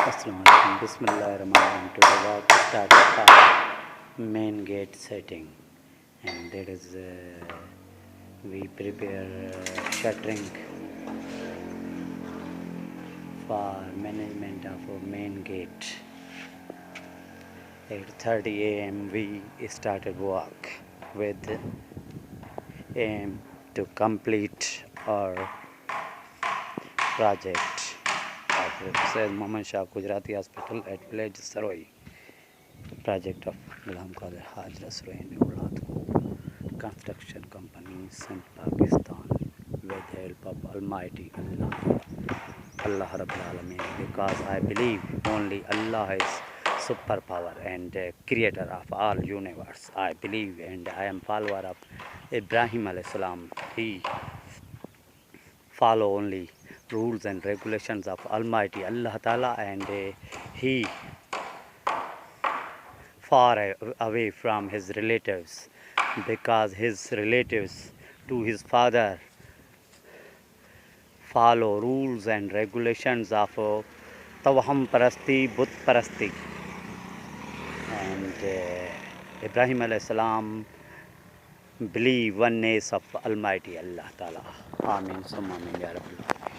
Assalamualaikum. Bismillahirrahmanirrahim. Today work started for main gate setting, and that is we prepare shuttering for management of our main gate. At 8:30 a.m. we started work with aim to complete our project of Said Muhammad Gujarati Hospital at village SIROHI. Project of Ghulam Qadir Haj Rasulain Construction Company, Central Pakistan, with the help of Almighty Allah Rabbil Alameen, because I believe only Allah is superpower and creator of all universe. I believe and I am follower of Ibrahim alsalam. He follow only rules and regulations of Almighty Allah Ta'ala, and he far away from his relatives, because his relatives to his father follow rules and regulations of Tawaham Parasti, But Parasti, and Ibrahim alayhi salam believe oneness of Almighty Allah Ta'ala. Amin. Summa Amin Ya Rabbil Alamin.